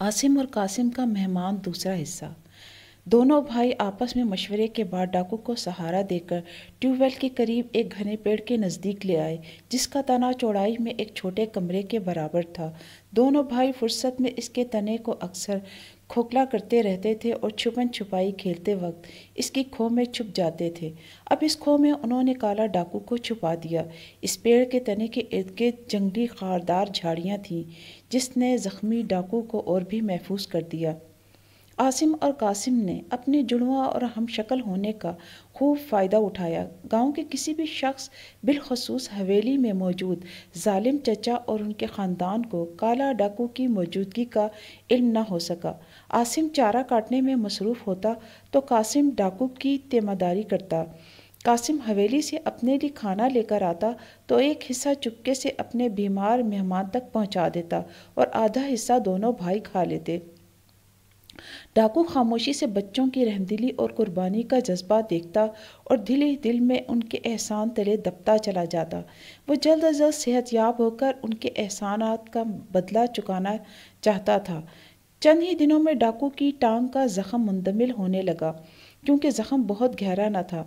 आसिम और कासिम का मेहमान दूसरा हिस्सा। दोनों भाई आपस में मशवरे के बाद डाकू को सहारा देकर ट्यूबवेल के करीब एक घने पेड़ के नज़दीक ले आए, जिसका तना चौड़ाई में एक छोटे कमरे के बराबर था। दोनों भाई फुर्सत में इसके तने को अक्सर खोखला करते रहते थे और छुपन छुपाई खेलते वक्त इसकी खो में छुप जाते थे। अब इस खो में उन्होंने काला डाकू को छुपा दिया। इस पेड़ के तने के इर्द गिर्द जंगली खारदार झाड़ियाँ थीं, जिसने जख्मी डाकू को और भी महफूज कर दिया। आसिम और कासिम ने अपने जुड़वा और हमशक्ल होने का खूब फ़ायदा उठाया। गांव के किसी भी शख्स, बिलखसूस हवेली में मौजूद जालिम चचा और उनके ख़ानदान को काला डाकू की मौजूदगी का इल्म न हो सका। आसिम चारा काटने में मसरूफ़ होता तो कासिम डाकू की तीमारदारी करता। कासिम हवेली से अपने लिए खाना लेकर आता तो एक हिस्सा चुपके से अपने बीमार मेहमान तक पहुंचा देता और आधा हिस्सा दोनों भाई खा लेते। डाकू खामोशी से बच्चों की रहमदिली और कुर्बानी का जज्बा देखता और दिल ही दिल में उनके एहसान तले दबता चला जाता। वो जल्द अज जल्द सेहतयाब होकर उनके एहसानात का बदला चुकाना चाहता था। चंद ही दिनों में डाकू की टांग का जख्म मुंदमिल होने लगा, क्योंकि जख्म बहुत गहरा न था।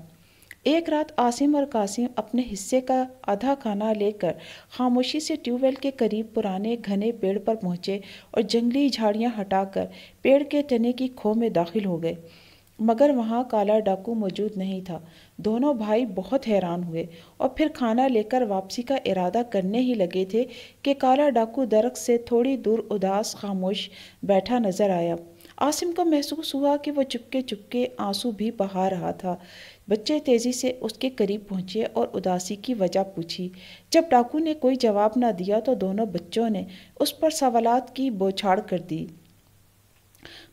एक रात आसिम और कासिम अपने हिस्से का आधा खाना लेकर खामोशी से ट्यूबवेल के करीब पुराने घने पेड़ पर पहुंचे और जंगली झाड़ियां हटाकर पेड़ के तने की खो में दाखिल हो गए, मगर वहां काला डाकू मौजूद नहीं था। दोनों भाई बहुत हैरान हुए और फिर खाना लेकर वापसी का इरादा करने ही लगे थे कि काला डाकू दरख्त से थोड़ी दूर उदास खामोश बैठा नजर आया। आसिम को महसूस हुआ कि वो चुपके चुपके आंसू भी बहा रहा था। बच्चे तेजी से उसके करीब पहुंचे और उदासी की वजह पूछी। जब डाकू ने कोई जवाब न दिया तो दोनों बच्चों ने उस पर सवालात की बौछार कर दी।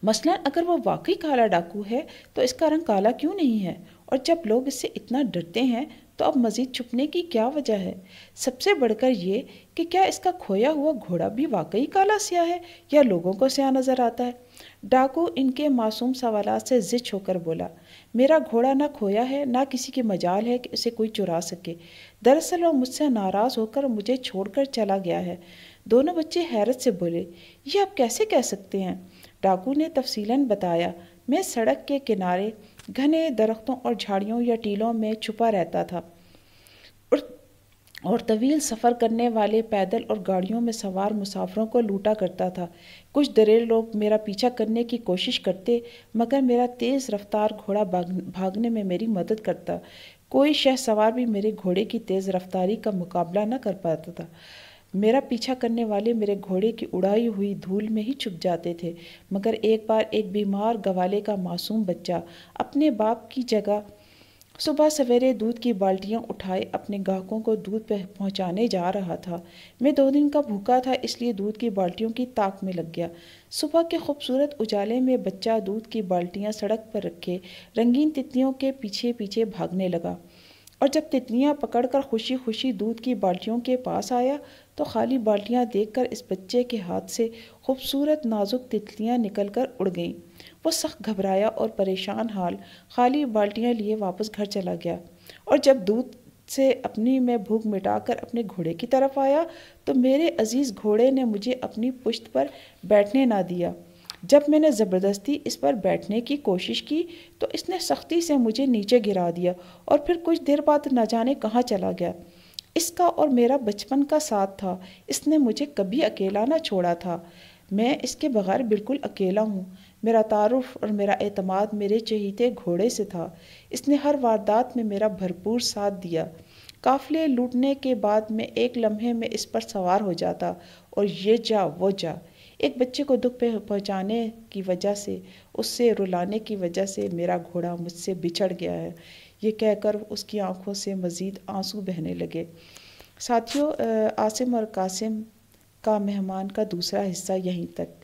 मसलन, अगर वो वाकई काला डाकू है तो इसका रंग काला क्यों नहीं है? और जब लोग इससे इतना डरते हैं तो अब मज़ीद छुपने की क्या वजह है? सबसे बढ़कर ये कि क्या इसका खोया हुआ घोड़ा भी वाकई काला स्याह है या लोगों को स्याह नज़र आता है? डाकू इनके मासूम सवालात से ज़िद होकर बोला, मेरा घोड़ा ना खोया है, ना किसी की मजाल है कि उसे कोई चुरा सके। दरअसल वो मुझसे नाराज़ होकर मुझे छोड़कर चला गया है। दोनों बच्चे हैरत से बोले, ये आप कैसे कह सकते हैं? डाकू ने तफसीलन बताया, मैं सड़क के किनारे घने दरख्तों और झाड़ियों या टीलों में छुपा रहता था और तवील सफ़र करने वाले पैदल और गाड़ियों में सवार मुसाफिरों को लूटा करता था। कुछ दलेर लोग मेरा पीछा करने की कोशिश करते, मगर मेरा तेज़ रफ्तार घोड़ा भागने में मेरी मदद करता। कोई शह सवार भी मेरे घोड़े की तेज़ रफ्तारी का मुकाबला न कर पाता था। मेरा पीछा करने वाले मेरे घोड़े की उड़ाई हुई धूल में ही छुप जाते थे। मगर एक बार एक बीमार गवाले का मासूम बच्चा अपने बाप की जगह सुबह सवेरे दूध की बाल्टियां उठाए अपने ग्राहकों को दूध पहुंचाने जा रहा था। मैं 2 दिन का भूखा था, इसलिए दूध की बाल्टियों की ताक में लग गया। सुबह के खूबसूरत उजाले में बच्चा दूध की बाल्टियां सड़क पर रखे रंगीन तितलियों के पीछे पीछे भागने लगा, और जब तितलियां पकड़कर खुशी खुशी दूध की बाल्टियों के पास आया तो खाली बाल्टियां देखकर इस बच्चे के हाथ से खूबसूरत नाजुक तितलियां निकलकर उड़ गईं। वो सख्त घबराया और परेशान हाल खाली बाल्टियां लिए वापस घर चला गया, और जब दूध से अपनी मैं भूख मिटाकर अपने घोड़े की तरफ आया तो मेरे अजीज़ घोड़े ने मुझे अपनी पुश्त पर बैठने ना दिया। जब मैंने ज़बरदस्ती इस पर बैठने की कोशिश की तो इसने सख्ती से मुझे नीचे गिरा दिया और फिर कुछ देर बाद न जाने कहाँ चला गया। इसका और मेरा बचपन का साथ था, इसने मुझे कभी अकेला न छोड़ा था। मैं इसके बगैर बिल्कुल अकेला हूँ। मेरा तारुफ और मेरा एतमाद मेरे चहीते घोड़े से था। इसने हर वारदात में मेरा भरपूर साथ दिया। काफिले लूटने के बाद मैं एक लम्हे में इस पर सवार हो जाता और ये जा वो जा। एक बच्चे को दुख पहुंचाने की वजह से, उससे रुलाने की वजह से मेरा घोड़ा मुझसे बिछड़ गया है। ये कहकर उसकी आंखों से मज़ीद आंसू बहने लगे। साथियों, आसिम और कासिम का मेहमान का दूसरा हिस्सा यहीं तक।